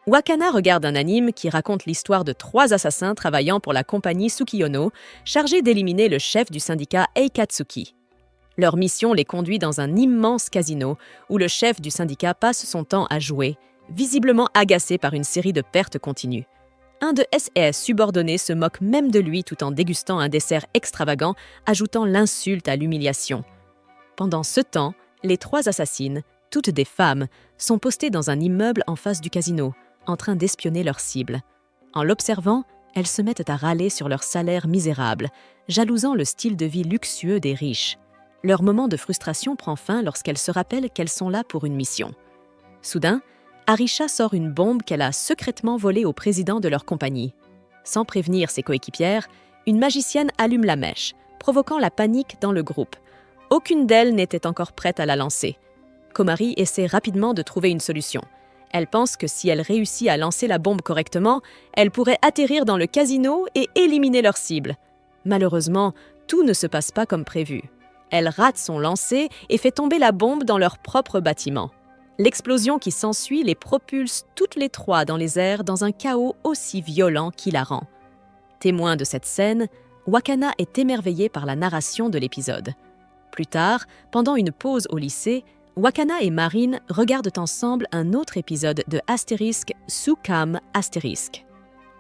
Wakana regarde un anime qui raconte l'histoire de 3 assassins travaillant pour la compagnie Tsukiyono, chargés d'éliminer le chef du syndicat Eikatsuki. Leur mission les conduit dans un immense casino où le chef du syndicat passe son temps à jouer, visiblement agacé par une série de pertes continues. Un de ses subordonnés se moque même de lui tout en dégustant un dessert extravagant, ajoutant l'insulte à l'humiliation. Pendant ce temps, les 3 assassines, toutes des femmes, sont postées dans un immeuble en face du casino, en train d'espionner leur cible. En l'observant, elles se mettent à râler sur leur salaire misérable, jalousant le style de vie luxueux des riches. Leur moment de frustration prend fin lorsqu'elles se rappellent qu'elles sont là pour une mission. Soudain, Arisha sort une bombe qu'elle a secrètement volée au président de leur compagnie. Sans prévenir ses coéquipières, une magicienne allume la mèche, provoquant la panique dans le groupe. Aucune d'elles n'était encore prête à la lancer. Komari essaie rapidement de trouver une solution. Elle pense que si elle réussit à lancer la bombe correctement, elle pourrait atterrir dans le casino et éliminer leur cible. Malheureusement, tout ne se passe pas comme prévu. Elle rate son lancer et fait tomber la bombe dans leur propre bâtiment. L'explosion qui s'ensuit les propulse toutes les 3 dans les airs dans un chaos aussi violent qu'hilarant. Témoin de cette scène, Wakana est émerveillée par la narration de l'épisode. Plus tard, pendant une pause au lycée, Wakana et Marine regardent ensemble un autre épisode de Astérisque Sukam Astérisque.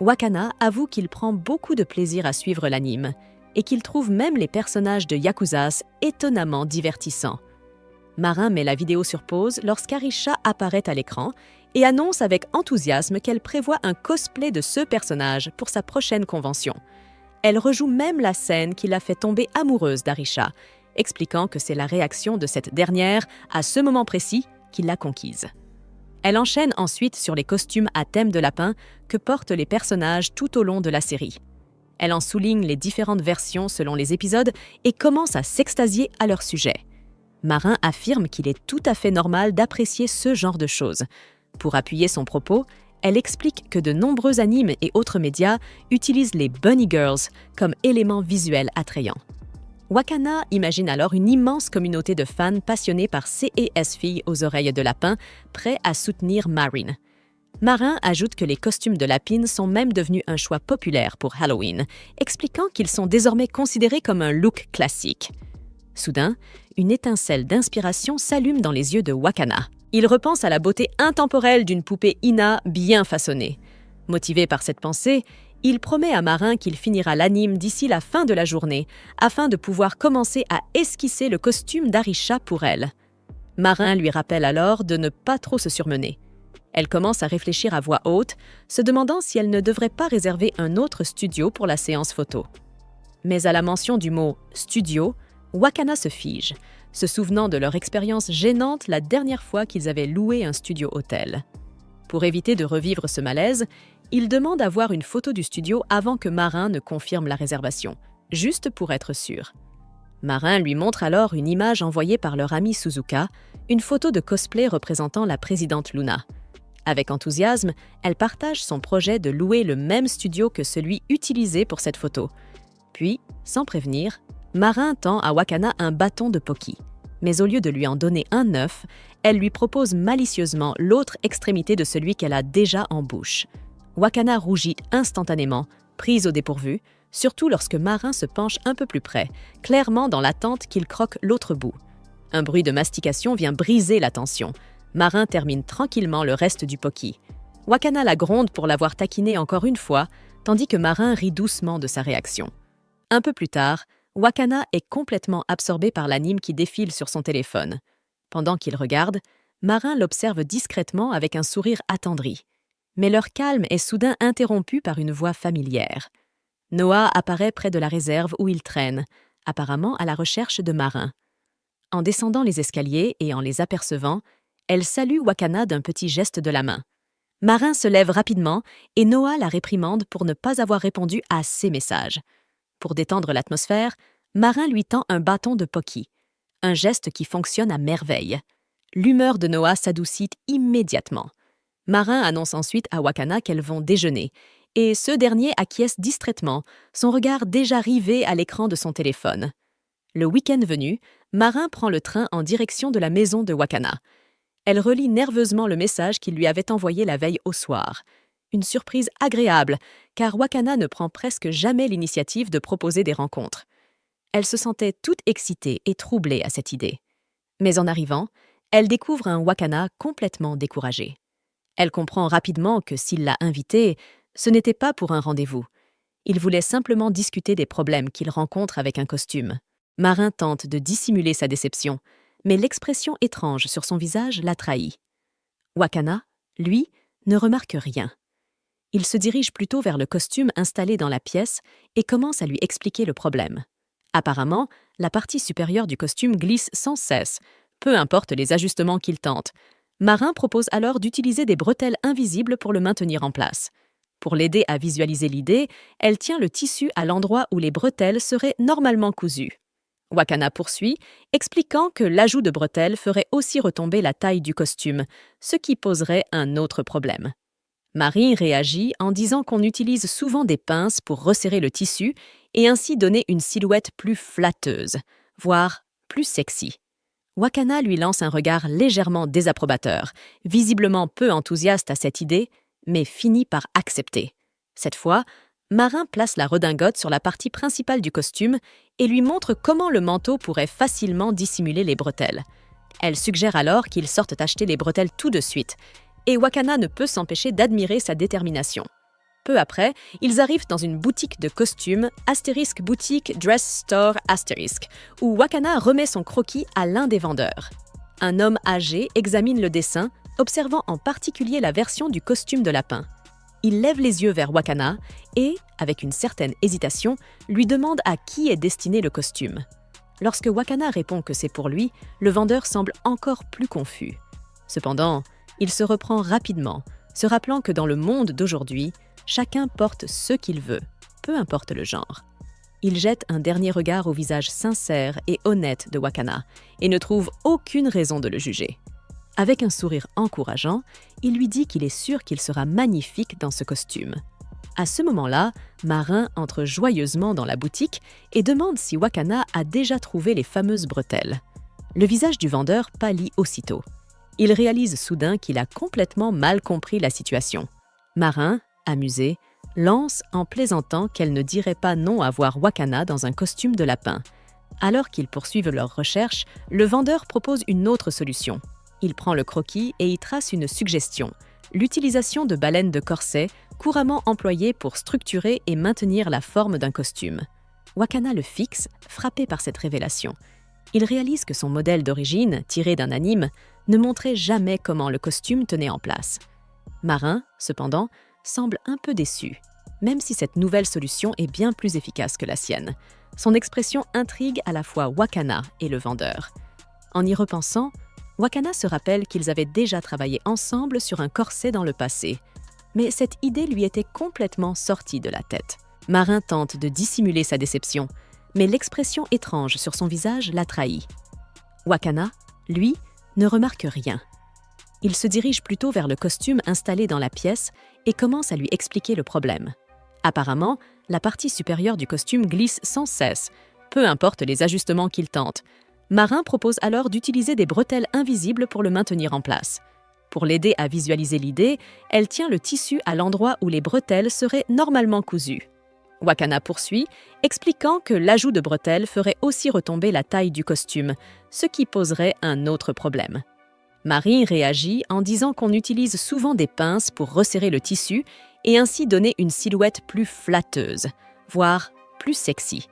Wakana avoue qu'il prend beaucoup de plaisir à suivre l'anime et qu'il trouve même les personnages de Yakuzas étonnamment divertissants. Marin met la vidéo sur pause lorsqu'Arisha apparaît à l'écran et annonce avec enthousiasme qu'elle prévoit un cosplay de ce personnage pour sa prochaine convention. Elle rejoue même la scène qui l'a fait tomber amoureuse d'Arisha, expliquant que c'est la réaction de cette dernière à ce moment précis qui l'a conquise. Elle enchaîne ensuite sur les costumes à thème de lapin que portent les personnages tout au long de la série. Elle en souligne les différentes versions selon les épisodes et commence à s'extasier à leur sujet. Marin affirme qu'il est tout à fait normal d'apprécier ce genre de choses. Pour appuyer son propos, elle explique que de nombreux animes et autres médias utilisent les Bunny Girls comme élément visuel attrayant. Wakana imagine alors une immense communauté de fans passionnés par C&S filles aux oreilles de lapin, prêts à soutenir Marine. Marin ajoute que les costumes de lapine sont même devenus un choix populaire pour Halloween, expliquant qu'ils sont désormais considérés comme un look classique. Soudain, une étincelle d'inspiration s'allume dans les yeux de Wakana. Il repense à la beauté intemporelle d'une poupée Ina bien façonnée. Motivé par cette pensée, il promet à Marin qu'il finira l'anime d'ici la fin de la journée, afin de pouvoir commencer à esquisser le costume d'Arisha pour elle. Marin lui rappelle alors de ne pas trop se surmener. Elle commence à réfléchir à voix haute, se demandant si elle ne devrait pas réserver un autre studio pour la séance photo. Mais à la mention du mot « studio », Wakana se fige, se souvenant de leur expérience gênante la dernière fois qu'ils avaient loué un studio-hôtel. Pour éviter de revivre ce malaise, il demande à voir une photo du studio avant que Marin ne confirme la réservation, juste pour être sûr. Marin lui montre alors une image envoyée par leur amie Suzuka, une photo de cosplay représentant la présidente Luna. Avec enthousiasme, elle partage son projet de louer le même studio que celui utilisé pour cette photo. Puis, sans prévenir, Marin tend à Wakana un bâton de Pocky. Mais au lieu de lui en donner un neuf, elle lui propose malicieusement l'autre extrémité de celui qu'elle a déjà en bouche. Wakana rougit instantanément, prise au dépourvu, surtout lorsque Marin se penche un peu plus près, clairement dans l'attente qu'il croque l'autre bout. Un bruit de mastication vient briser la tension. Marin termine tranquillement le reste du Pocky. Wakana la gronde pour l'avoir taquiné encore une fois, tandis que Marin rit doucement de sa réaction. Un peu plus tard, Wakana est complètement absorbé par l'anime qui défile sur son téléphone. Pendant qu'il regarde, Marin l'observe discrètement avec un sourire attendri. Mais leur calme est soudain interrompu par une voix familière. Noah apparaît près de la réserve où il traîne, apparemment à la recherche de Marin. En descendant les escaliers et en les apercevant, elle salue Wakana d'un petit geste de la main. Marin se lève rapidement et Noah la réprimande pour ne pas avoir répondu à ses messages. Pour détendre l'atmosphère, Marin lui tend un bâton de Pocky, un geste qui fonctionne à merveille. L'humeur de Noah s'adoucit immédiatement. Marin annonce ensuite à Wakana qu'elles vont déjeuner, et ce dernier acquiesce distraitement, son regard déjà rivé à l'écran de son téléphone. Le week-end venu, Marin prend le train en direction de la maison de Wakana. Elle relit nerveusement le message qu'il lui avait envoyé la veille au soir. Une surprise agréable, car Wakana ne prend presque jamais l'initiative de proposer des rencontres. Elle se sentait toute excitée et troublée à cette idée. Mais en arrivant, elle découvre un Wakana complètement découragé. Elle comprend rapidement que s'il l'a invité, ce n'était pas pour un rendez-vous. Il voulait simplement discuter des problèmes qu'il rencontre avec un costume. Marin tente de dissimuler sa déception, mais l'expression étrange sur son visage la trahit. Wakana, lui, ne remarque rien. Il se dirige plutôt vers le costume installé dans la pièce et commence à lui expliquer le problème. Apparemment, la partie supérieure du costume glisse sans cesse, peu importe les ajustements qu'il tente. Marin propose alors d'utiliser des bretelles invisibles pour le maintenir en place. Pour l'aider à visualiser l'idée, elle tient le tissu à l'endroit où les bretelles seraient normalement cousues. Wakana poursuit, expliquant que l'ajout de bretelles ferait aussi retomber la taille du costume, ce qui poserait un autre problème. Marie réagit en disant qu'on utilise souvent des pinces pour resserrer le tissu et ainsi donner une silhouette plus flatteuse, voire plus sexy. Wakana lui lance un regard légèrement désapprobateur, visiblement peu enthousiaste à cette idée, mais finit par accepter. Cette fois, Marin place la redingote sur la partie principale du costume et lui montre comment le manteau pourrait facilement dissimuler les bretelles. Elle suggère alors qu'ils sortent acheter les bretelles tout de suite, et Wakana ne peut s'empêcher d'admirer sa détermination. Peu après, ils arrivent dans une boutique de costumes, * boutique Dress Store *, où Wakana remet son croquis à l'un des vendeurs. Un homme âgé examine le dessin, observant en particulier la version du costume de lapin. Il lève les yeux vers Wakana et, avec une certaine hésitation, lui demande à qui est destiné le costume. Lorsque Wakana répond que c'est pour lui, le vendeur semble encore plus confus. Cependant, il se reprend rapidement, se rappelant que dans le monde d'aujourd'hui, chacun porte ce qu'il veut, peu importe le genre. Il jette un dernier regard au visage sincère et honnête de Wakana et ne trouve aucune raison de le juger. Avec un sourire encourageant, il lui dit qu'il est sûr qu'il sera magnifique dans ce costume. À ce moment-là, Marin entre joyeusement dans la boutique et demande si Wakana a déjà trouvé les fameuses bretelles. Le visage du vendeur pâlit aussitôt. Il réalise soudain qu'il a complètement mal compris la situation. Marin, amusée, lance en plaisantant qu'elle ne dirait pas non à voir Wakana dans un costume de lapin. Alors qu'ils poursuivent leurs recherches, le vendeur propose une autre solution. Il prend le croquis et y trace une suggestion, l'utilisation de baleines de corset, couramment employées pour structurer et maintenir la forme d'un costume. Wakana le fixe, frappé par cette révélation. Il réalise que son modèle d'origine, tiré d'un anime, ne montrait jamais comment le costume tenait en place. Marin, cependant, semble un peu déçu, même si cette nouvelle solution est bien plus efficace que la sienne. Son expression intrigue à la fois Wakana et le vendeur. En y repensant, Wakana se rappelle qu'ils avaient déjà travaillé ensemble sur un corset dans le passé, mais cette idée lui était complètement sortie de la tête. Marin tente de dissimuler sa déception, mais l'expression étrange sur son visage la trahit. Wakana, lui, ne remarque rien. Il se dirige plutôt vers le costume installé dans la pièce et commence à lui expliquer le problème. Apparemment, la partie supérieure du costume glisse sans cesse, peu importe les ajustements qu'il tente. Marin propose alors d'utiliser des bretelles invisibles pour le maintenir en place. Pour l'aider à visualiser l'idée, elle tient le tissu à l'endroit où les bretelles seraient normalement cousues. Wakana poursuit, expliquant que l'ajout de bretelles ferait aussi retomber la taille du costume, ce qui poserait un autre problème. Marie réagit en disant qu'on utilise souvent des pinces pour resserrer le tissu et ainsi donner une silhouette plus flatteuse, voire plus sexy.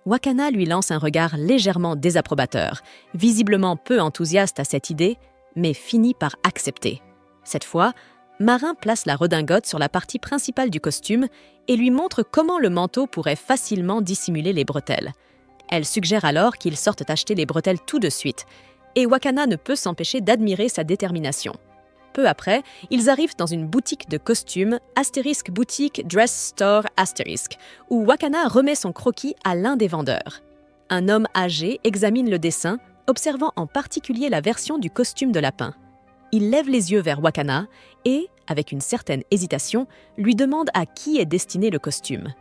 Wakana lui lance un regard légèrement désapprobateur, visiblement peu enthousiaste à cette idée, mais finit par accepter. Cette fois, Marin place la redingote sur la partie principale du costume et lui montre comment le manteau pourrait facilement dissimuler les bretelles. Elle suggère alors qu'ils sortent acheter les bretelles tout de suite, et Wakana ne peut s'empêcher d'admirer sa détermination. Peu après, ils arrivent dans une boutique de costumes, * boutique Dress Store *, où Wakana remet son croquis à l'un des vendeurs. Un homme âgé examine le dessin, observant en particulier la version du costume de lapin. Il lève les yeux vers Wakana et, avec une certaine hésitation, lui demande à qui est destiné le costume.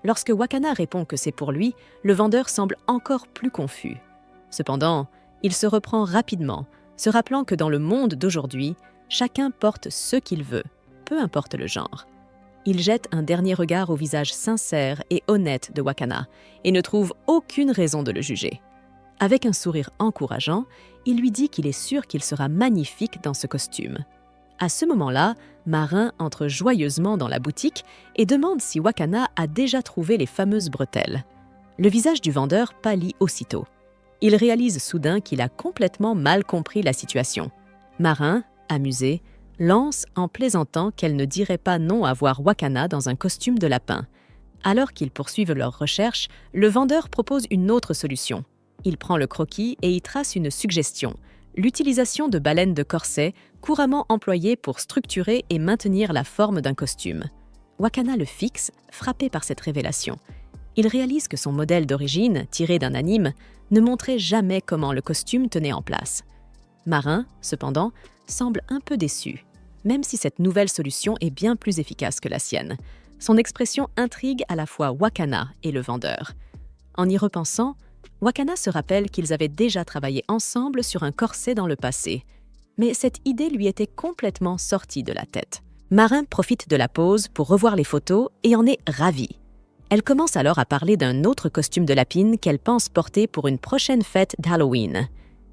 Lorsque Wakana répond que c'est pour lui, le vendeur semble encore plus confus. Cependant, il se reprend rapidement, se rappelant que dans le monde d'aujourd'hui, chacun porte ce qu'il veut, peu importe le genre. Il jette un dernier regard au visage sincère et honnête de Wakana et ne trouve aucune raison de le juger. Avec un sourire encourageant, il lui dit qu'il est sûr qu'il sera magnifique dans ce costume. À ce moment-là, Marin entre joyeusement dans la boutique et demande si Wakana a déjà trouvé les fameuses bretelles. Le visage du vendeur pâlit aussitôt. Il réalise soudain qu'il a complètement mal compris la situation. Marin, amusé, lance en plaisantant qu'elle ne dirait pas non à voir Wakana dans un costume de lapin. Alors qu'ils poursuivent leurs recherches, le vendeur propose une autre solution. Il prend le croquis et y trace une suggestion, l'utilisation de baleines de corset, couramment employées pour structurer et maintenir la forme d'un costume. Wakana le fixe, frappé par cette révélation. Il réalise que son modèle d'origine, tiré d'un anime, ne montrait jamais comment le costume tenait en place. Marin, cependant, semble un peu déçu, même si cette nouvelle solution est bien plus efficace que la sienne. Son expression intrigue à la fois Wakana et le vendeur. En y repensant, Wakana se rappelle qu'ils avaient déjà travaillé ensemble sur un corset dans le passé. Mais cette idée lui était complètement sortie de la tête. Marin profite de la pause pour revoir les photos et en est ravie. Elle commence alors à parler d'un autre costume de lapine qu'elle pense porter pour une prochaine fête d'Halloween.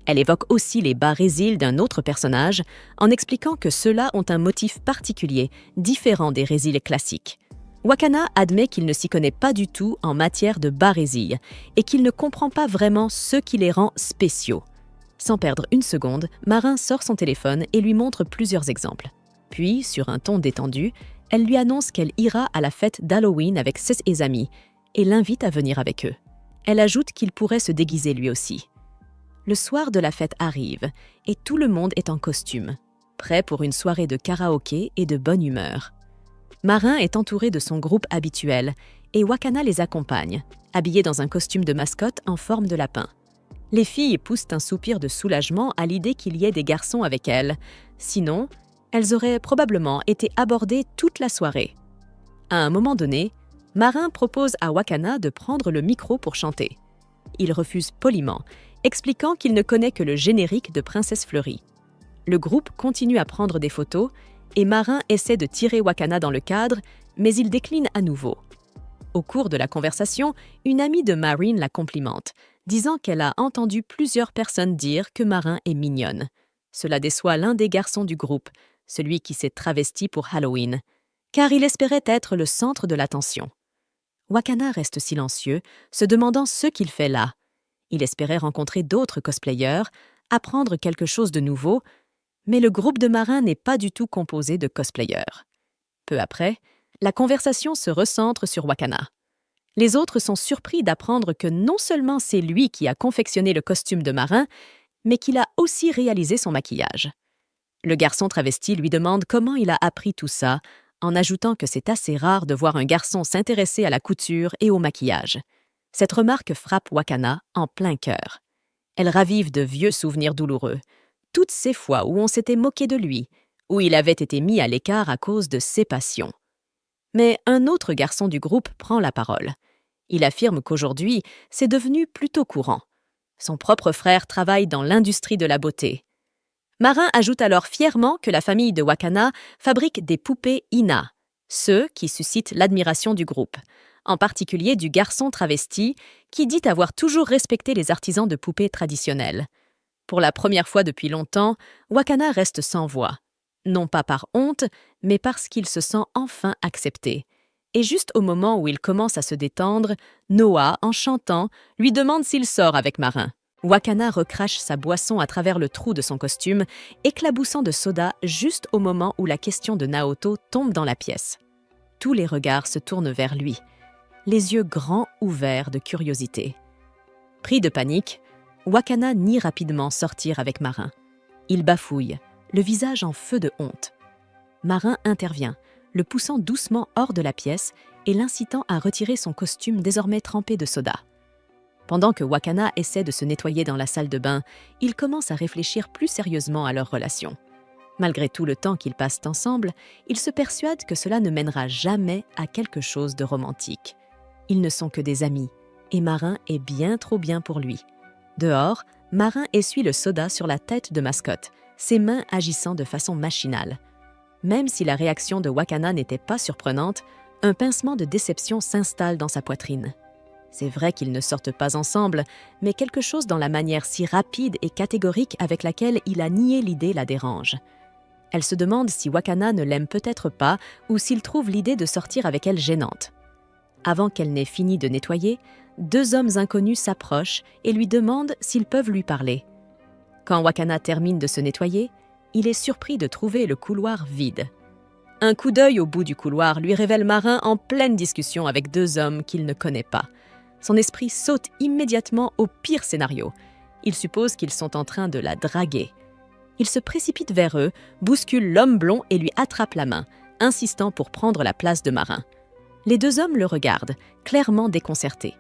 Elle évoque aussi les bas résiles d'un autre personnage en expliquant que ceux-là ont un motif particulier, différent des résiles classiques. Wakana admet qu'il ne s'y connaît pas du tout en matière de bas résiles et qu'il ne comprend pas vraiment ce qui les rend spéciaux. Sans perdre une seconde, Marin sort son téléphone et lui montre plusieurs exemples. Puis, sur un ton détendu, elle lui annonce qu'elle ira à la fête d'Halloween avec ses amis et l'invite à venir avec eux. Elle ajoute qu'il pourrait se déguiser lui aussi. Le soir de la fête arrive et tout le monde est en costume, prêt pour une soirée de karaoké et de bonne humeur. Marin est entouré de son groupe habituel et Wakana les accompagne, habillée dans un costume de mascotte en forme de lapin. Les filles poussent un soupir de soulagement à l'idée qu'il y ait des garçons avec elles. Sinon, elles auraient probablement été abordées toute la soirée. À un moment donné, Marin propose à Wakana de prendre le micro pour chanter. Il refuse poliment, expliquant qu'il ne connaît que le générique de Princesse Fleurie. Le groupe continue à prendre des photos et Marin essaie de tirer Wakana dans le cadre, mais il décline à nouveau. Au cours de la conversation, une amie de Marine la complimente, disant qu'elle a entendu plusieurs personnes dire que Marin est mignonne. Cela déçoit l'un des garçons du groupe, celui qui s'est travesti pour Halloween, car il espérait être le centre de l'attention. Wakana reste silencieux, se demandant ce qu'il fait là. Il espérait rencontrer d'autres cosplayers, apprendre quelque chose de nouveau, mais le groupe de Marin n'est pas du tout composé de cosplayers. Peu après, la conversation se recentre sur Wakana. Les autres sont surpris d'apprendre que non seulement c'est lui qui a confectionné le costume de Marin, mais qu'il a aussi réalisé son maquillage. Le garçon travesti lui demande comment il a appris tout ça, en ajoutant que c'est assez rare de voir un garçon s'intéresser à la couture et au maquillage. Cette remarque frappe Wakana en plein cœur. Elle ravive de vieux souvenirs douloureux. Toutes ces fois où on s'était moqué de lui, où il avait été mis à l'écart à cause de ses passions. Mais un autre garçon du groupe prend la parole. Il affirme qu'aujourd'hui, c'est devenu plutôt courant. Son propre frère travaille dans l'industrie de la beauté. Marin ajoute alors fièrement que la famille de Wakana fabrique des poupées Ina, ceux qui suscitent l'admiration du groupe, en particulier du garçon travesti qui dit avoir toujours respecté les artisans de poupées traditionnels. Pour la première fois depuis longtemps, Wakana reste sans voix, non pas par honte, mais parce qu'il se sent enfin accepté. Et juste au moment où il commence à se détendre, Noah, en chantant, lui demande s'il sort avec Marin. Wakana recrache sa boisson à travers le trou de son costume, éclaboussant de soda juste au moment où la question de Naoto tombe dans la pièce. Tous les regards se tournent vers lui, les yeux grands ouverts de curiosité. Pris de panique, Wakana nie rapidement sortir avec Marin. Il bafouille, le visage en feu de honte. Marin intervient, le poussant doucement hors de la pièce et l'incitant à retirer son costume désormais trempé de soda. Pendant que Wakana essaie de se nettoyer dans la salle de bain, ils commencent à réfléchir plus sérieusement à leur relation. Malgré tout le temps qu'ils passent ensemble, ils se persuadent que cela ne mènera jamais à quelque chose de romantique. Ils ne sont que des amis, et Marin est bien trop bien pour lui. Dehors, Marin essuie le soda sur la tête de Mascotte, ses mains agissant de façon machinale. Même si la réaction de Wakana n'était pas surprenante, un pincement de déception s'installe dans sa poitrine. C'est vrai qu'ils ne sortent pas ensemble, mais quelque chose dans la manière si rapide et catégorique avec laquelle il a nié l'idée la dérange. Elle se demande si Wakana ne l'aime peut-être pas ou s'il trouve l'idée de sortir avec elle gênante. Avant qu'elle n'ait fini de nettoyer, 2 hommes inconnus s'approchent et lui demandent s'ils peuvent lui parler. Quand Wakana termine de se nettoyer, il est surpris de trouver le couloir vide. Un coup d'œil au bout du couloir lui révèle Marin en pleine discussion avec 2 hommes qu'il ne connaît pas. Son esprit saute immédiatement au pire scénario. Il suppose qu'ils sont en train de la draguer. Il se précipite vers eux, bouscule l'homme blond et lui attrape la main, insistant pour prendre la place de Marin. Les 2 hommes le regardent, clairement déconcertés.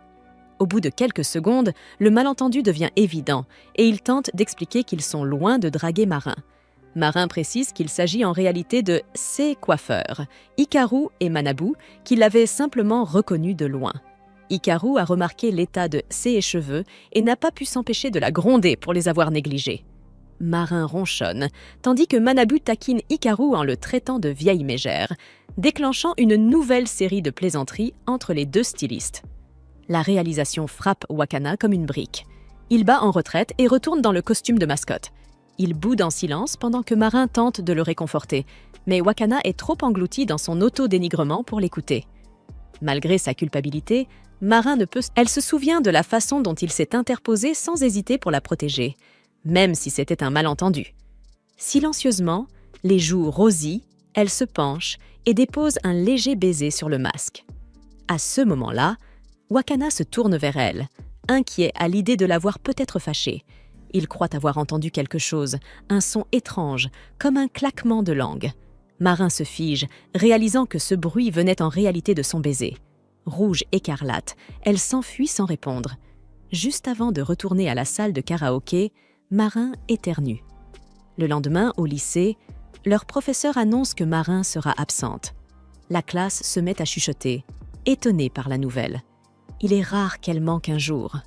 Au bout de quelques secondes, le malentendu devient évident et ils tentent d'expliquer qu'ils sont loin de draguer Marin. Marin précise qu'il s'agit en réalité de ses coiffeurs, Hikaru et Manabu, qui l'avaient simplement reconnu de loin. Hikaru a remarqué l'état de ses cheveux et n'a pas pu s'empêcher de la gronder pour les avoir négligés. Marin ronchonne, tandis que Manabu taquine Hikaru en le traitant de vieille mégère, déclenchant une nouvelle série de plaisanteries entre les 2 stylistes. La réalisation frappe Wakana comme une brique. Il bat en retraite et retourne dans le costume de Mascotte. Il boude en silence pendant que Marin tente de le réconforter, mais Wakana est trop englouti dans son auto-dénigrement pour l'écouter. Malgré sa culpabilité, Marin ne peut... Elle se souvient de la façon dont il s'est interposé sans hésiter pour la protéger, même si c'était un malentendu. Silencieusement, les joues rosies, elle se penche et dépose un léger baiser sur le masque. À ce moment-là, Wakana se tourne vers elle, inquiet à l'idée de la voir peut-être fâchée. Il croit avoir entendu quelque chose, un son étrange, comme un claquement de langue. Marin se fige, réalisant que ce bruit venait en réalité de son baiser. Rouge écarlate, elle s'enfuit sans répondre. Juste avant de retourner à la salle de karaoké, Marin éternue. Le lendemain, au lycée, leur professeur annonce que Marin sera absente. La classe se met à chuchoter, étonnée par la nouvelle. Il est rare qu'elle manque un jour.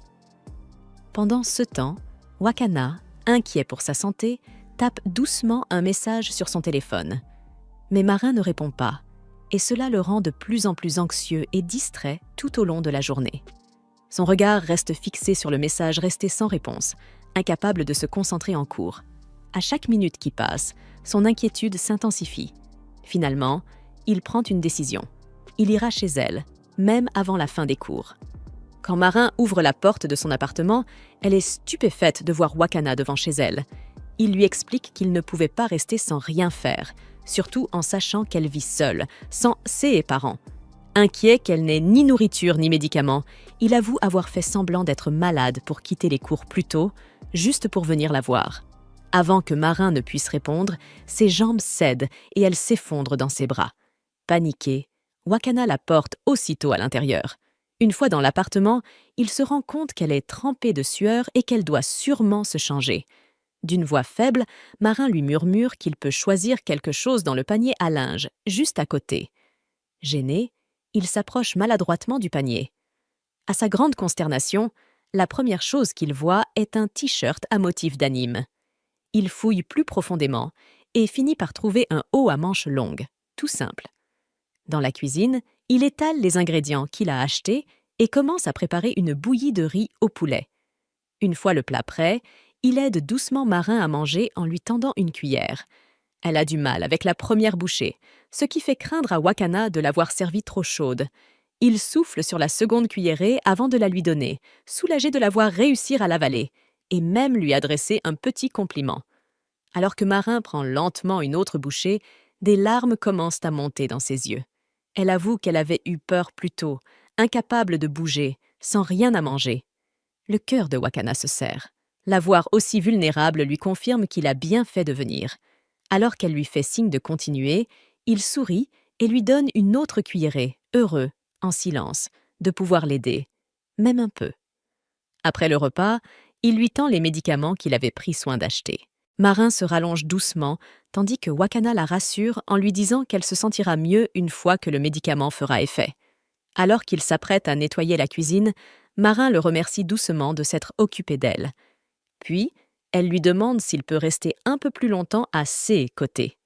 Pendant ce temps, Wakana, inquiet pour sa santé, tape doucement un message sur son téléphone. Mais Marin ne répond pas, et cela le rend de plus en plus anxieux et distrait tout au long de la journée. Son regard reste fixé sur le message resté sans réponse, incapable de se concentrer en cours. À chaque minute qui passe, son inquiétude s'intensifie. Finalement, il prend une décision. Il ira chez elle, même avant la fin des cours. Quand Marin ouvre la porte de son appartement, elle est stupéfaite de voir Wakana devant chez elle. Il lui explique qu'il ne pouvait pas rester sans rien faire, surtout en sachant qu'elle vit seule, sans ses parents. Inquiet qu'elle n'ait ni nourriture ni médicaments, il avoue avoir fait semblant d'être malade pour quitter les cours plus tôt, juste pour venir la voir. Avant que Marin ne puisse répondre, ses jambes cèdent et elle s'effondre dans ses bras. Paniqué, Wakana la porte aussitôt à l'intérieur. Une fois dans l'appartement, il se rend compte qu'elle est trempée de sueur et qu'elle doit sûrement se changer. D'une voix faible, Marin lui murmure qu'il peut choisir quelque chose dans le panier à linge, juste à côté. Gêné, il s'approche maladroitement du panier. À sa grande consternation, la première chose qu'il voit est un t-shirt à motif d'anime. Il fouille plus profondément et finit par trouver un haut à manches longues, tout simple. Dans la cuisine, il étale les ingrédients qu'il a achetés et commence à préparer une bouillie de riz au poulet. Une fois le plat prêt, il aide doucement Marin à manger en lui tendant une cuillère. Elle a du mal avec la première bouchée, ce qui fait craindre à Wakana de l'avoir servie trop chaude. Il souffle sur la seconde cuillerée avant de la lui donner, soulagé de la voir réussir à l'avaler, et même lui adresser un petit compliment. Alors que Marin prend lentement une autre bouchée, des larmes commencent à monter dans ses yeux. Elle avoue qu'elle avait eu peur plus tôt, incapable de bouger, sans rien à manger. Le cœur de Wakana se serre. La voir aussi vulnérable lui confirme qu'il a bien fait de venir. Alors qu'elle lui fait signe de continuer, il sourit et lui donne une autre cuillerée, heureux, en silence, de pouvoir l'aider, même un peu. Après le repas, il lui tend les médicaments qu'il avait pris soin d'acheter. Marin se rallonge doucement, tandis que Wakana la rassure en lui disant qu'elle se sentira mieux une fois que le médicament fera effet. Alors qu'il s'apprête à nettoyer la cuisine, Marin le remercie doucement de s'être occupé d'elle. Puis, elle lui demande s'il peut rester un peu plus longtemps à ses côtés.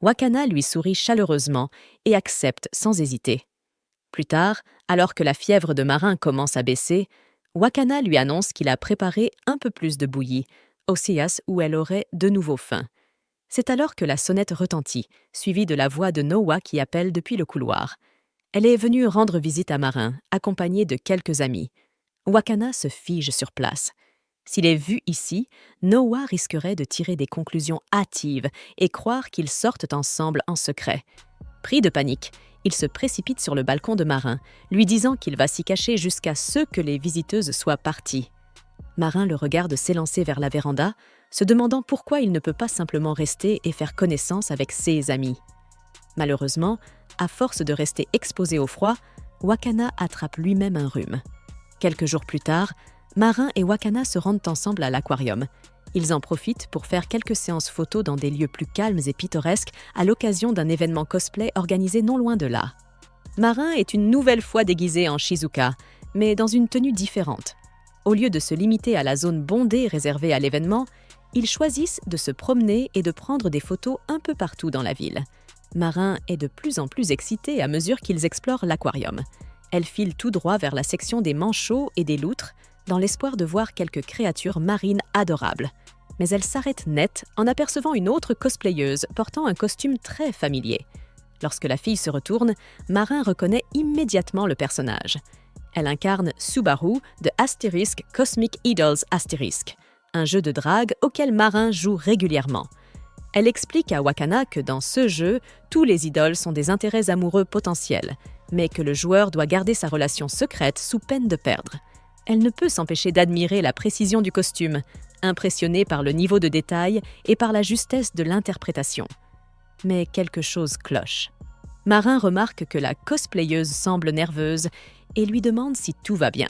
Wakana lui sourit chaleureusement et accepte sans hésiter. Plus tard, alors que la fièvre de Marin commence à baisser, Wakana lui annonce qu'il a préparé un peu plus de bouillie, au sias où elle aurait de nouveau faim. C'est alors que la sonnette retentit, suivie de la voix de Noah qui appelle depuis le couloir. Elle est venue rendre visite à Marin, accompagnée de quelques amis. Wakana se fige sur place. S'il est vu ici, Noah risquerait de tirer des conclusions hâtives et croire qu'ils sortent ensemble en secret. Pris de panique, il se précipite sur le balcon de Marin, lui disant qu'il va s'y cacher jusqu'à ce que les visiteuses soient parties. Marin le regarde s'élancer vers la véranda, se demandant pourquoi il ne peut pas simplement rester et faire connaissance avec ses amis. Malheureusement, à force de rester exposé au froid, Wakana attrape lui-même un rhume. Quelques jours plus tard, Marin et Wakana se rendent ensemble à l'aquarium. Ils en profitent pour faire quelques séances photos dans des lieux plus calmes et pittoresques à l'occasion d'un événement cosplay organisé non loin de là. Marin est une nouvelle fois déguisé en Shizuka, mais dans une tenue différente. Au lieu de se limiter à la zone bondée réservée à l'événement, ils choisissent de se promener et de prendre des photos un peu partout dans la ville. Marin est de plus en plus excitée à mesure qu'ils explorent l'aquarium. Elle file tout droit vers la section des manchots et des loutres, dans l'espoir de voir quelques créatures marines adorables. Mais elle s'arrête net en apercevant une autre cosplayeuse portant un costume très familier. Lorsque la fille se retourne, Marin reconnaît immédiatement le personnage. Elle incarne Subaru de Asterisk Cosmic Idols Asterisk, un jeu de drague auquel Marin joue régulièrement. Elle explique à Wakana que dans ce jeu, tous les idoles sont des intérêts amoureux potentiels, mais que le joueur doit garder sa relation secrète sous peine de perdre. Elle ne peut s'empêcher d'admirer la précision du costume, impressionnée par le niveau de détail et par la justesse de l'interprétation. Mais quelque chose cloche. Marin remarque que la cosplayeuse semble nerveuse et lui demande si tout va bien.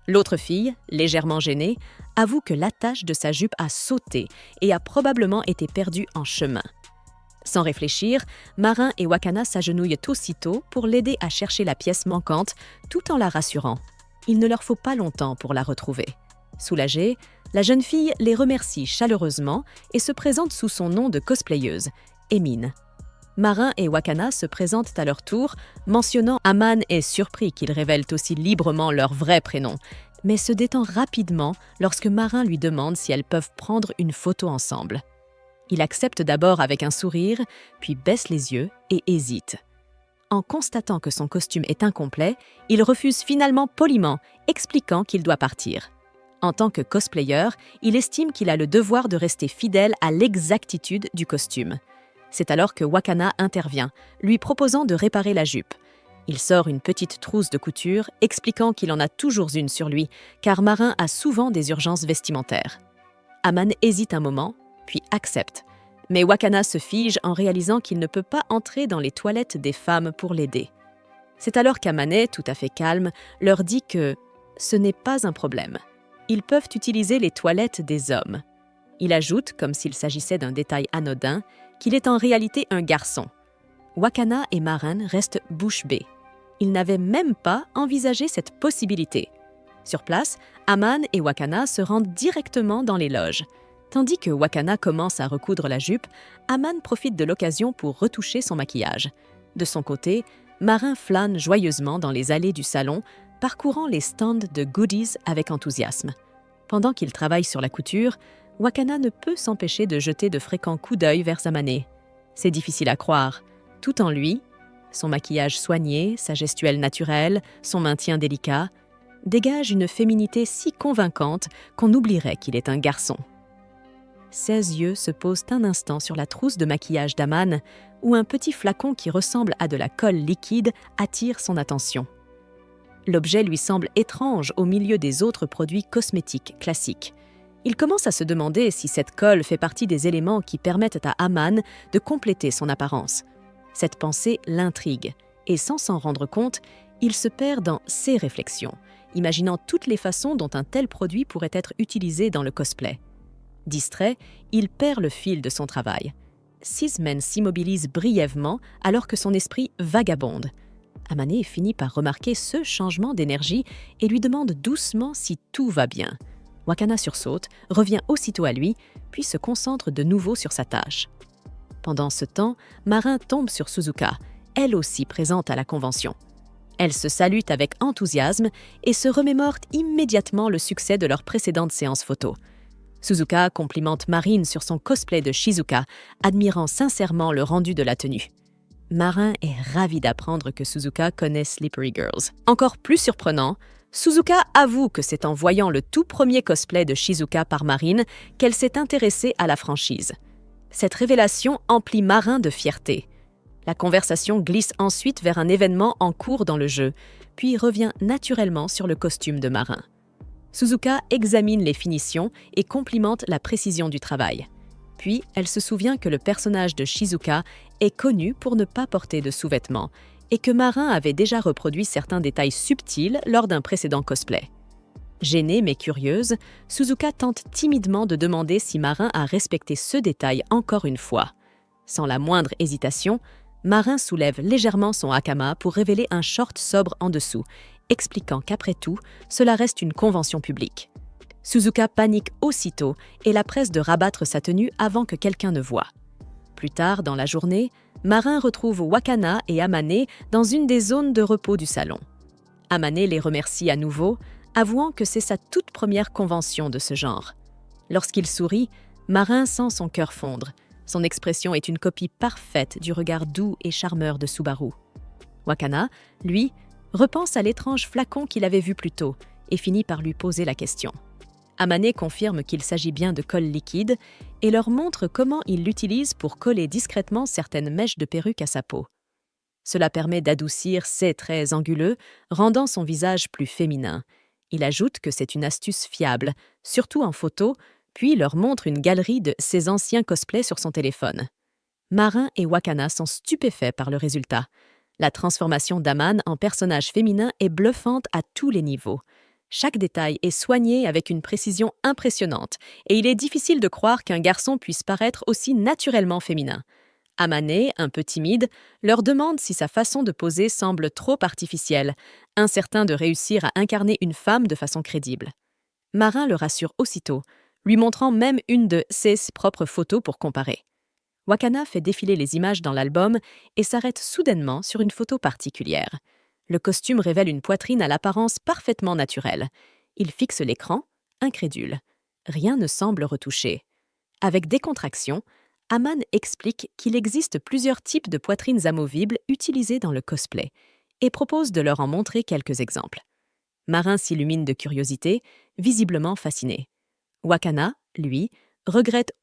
L'autre fille, légèrement gênée, avoue que l'attache de sa jupe a sauté et a probablement été perdue en chemin. Sans réfléchir, Marin et Wakana s'agenouillent aussitôt pour l'aider à chercher la pièce manquante tout en la rassurant. Il ne leur faut pas longtemps pour la retrouver. Soulagée, la jeune fille les remercie chaleureusement et se présente sous son nom de cosplayeuse, Emine. Marin et Wakana se présentent à leur tour, mentionnant Aman est surpris qu'ils révèlent aussi librement leur vrai prénom, mais se détend rapidement lorsque Marin lui demande si elles peuvent prendre une photo ensemble. Il accepte d'abord avec un sourire, puis baisse les yeux et hésite. En constatant que son costume est incomplet, il refuse finalement poliment, expliquant qu'il doit partir. En tant que cosplayer, il estime qu'il a le devoir de rester fidèle à l'exactitude du costume. C'est alors que Wakana intervient, lui proposant de réparer la jupe. Il sort une petite trousse de couture, expliquant qu'il en a toujours une sur lui, car Marin a souvent des urgences vestimentaires. Aman hésite un moment, puis accepte. Mais Wakana se fige en réalisant qu'il ne peut pas entrer dans les toilettes des femmes pour l'aider. C'est alors qu'Amane, tout à fait calme, leur dit que ce n'est pas un problème. Ils peuvent utiliser les toilettes des hommes. Il ajoute, comme s'il s'agissait d'un détail anodin, qu'il est en réalité un garçon. Wakana et Marin restent bouche bée. Ils n'avaient même pas envisagé cette possibilité. Sur place, Aman et Wakana se rendent directement dans les loges. Tandis que Wakana commence à recoudre la jupe, Aman profite de l'occasion pour retoucher son maquillage. De son côté, Marin flâne joyeusement dans les allées du salon, parcourant les stands de goodies avec enthousiasme. Pendant qu'il travaille sur la couture, Wakana ne peut s'empêcher de jeter de fréquents coups d'œil vers Amane. C'est difficile à croire. Tout en lui, son maquillage soigné, sa gestuelle naturelle, son maintien délicat, dégage une féminité si convaincante qu'on oublierait qu'il est un garçon. Ses yeux se posent un instant sur la trousse de maquillage d'Aman, où un petit flacon qui ressemble à de la colle liquide attire son attention. L'objet lui semble étrange au milieu des autres produits cosmétiques classiques. Il commence à se demander si cette colle fait partie des éléments qui permettent à Aman de compléter son apparence. Cette pensée l'intrigue, et sans s'en rendre compte, il se perd dans ses réflexions, imaginant toutes les façons dont un tel produit pourrait être utilisé dans le cosplay. Distrait, il perd le fil de son travail. Sismen s'immobilise brièvement alors que son esprit vagabonde. Amane finit par remarquer ce changement d'énergie et lui demande doucement si tout va bien. Wakana sursaute, revient aussitôt à lui, puis se concentre de nouveau sur sa tâche. Pendant ce temps, Marin tombe sur Suzuka, elle aussi présente à la convention. Elle se salue avec enthousiasme et se remémore immédiatement le succès de leur précédente séance photo. Suzuka complimente Marine sur son cosplay de Shizuka, admirant sincèrement le rendu de la tenue. Marin est ravi d'apprendre que Suzuka connaît Slippery Girls. Encore plus surprenant, Suzuka avoue que c'est en voyant le tout premier cosplay de Shizuka par Marine qu'elle s'est intéressée à la franchise. Cette révélation emplit Marin de fierté. La conversation glisse ensuite vers un événement en cours dans le jeu, puis revient naturellement sur le costume de Marin. Suzuka examine les finitions et complimente la précision du travail. Puis, elle se souvient que le personnage de Shizuka est connu pour ne pas porter de sous-vêtements et que Marin avait déjà reproduit certains détails subtils lors d'un précédent cosplay. Gênée mais curieuse, Suzuka tente timidement de demander si Marin a respecté ce détail encore une fois. Sans la moindre hésitation, Marin soulève légèrement son hakama pour révéler un short sobre en dessous, expliquant qu'après tout, cela reste une convention publique. Suzuka panique aussitôt et la presse de rabattre sa tenue avant que quelqu'un ne voie. Plus tard dans la journée, Marin retrouve Wakana et Amane dans une des zones de repos du salon. Amane les remercie à nouveau, avouant que c'est sa toute première convention de ce genre. Lorsqu'il sourit, Marin sent son cœur fondre. Son expression est une copie parfaite du regard doux et charmeur de Subaru. Wakana, lui, repense à l'étrange flacon qu'il avait vu plus tôt et finit par lui poser la question. Amane confirme qu'il s'agit bien de colle liquide et leur montre comment il l'utilise pour coller discrètement certaines mèches de perruque à sa peau. Cela permet d'adoucir ses traits anguleux, rendant son visage plus féminin. Il ajoute que c'est une astuce fiable, surtout en photo, puis leur montre une galerie de ses anciens cosplays sur son téléphone. Marin et Wakana sont stupéfaits par le résultat. La transformation d'Amane en personnage féminin est bluffante à tous les niveaux. Chaque détail est soigné avec une précision impressionnante et il est difficile de croire qu'un garçon puisse paraître aussi naturellement féminin. Amane, un peu timide, leur demande si sa façon de poser semble trop artificielle, incertain de réussir à incarner une femme de façon crédible. Marin le rassure aussitôt, lui montrant même une de ses propres photos pour comparer. Wakana fait défiler les images dans l'album et s'arrête soudainement sur une photo particulière. Le costume révèle une poitrine à l'apparence parfaitement naturelle. Il fixe l'écran, incrédule. Rien ne semble retouché. Avec décontraction, Amane explique qu'il existe plusieurs types de poitrines amovibles utilisées dans le cosplay et propose de leur en montrer quelques exemples. Marin s'illumine de curiosité, visiblement fasciné. Wakana, lui, regrette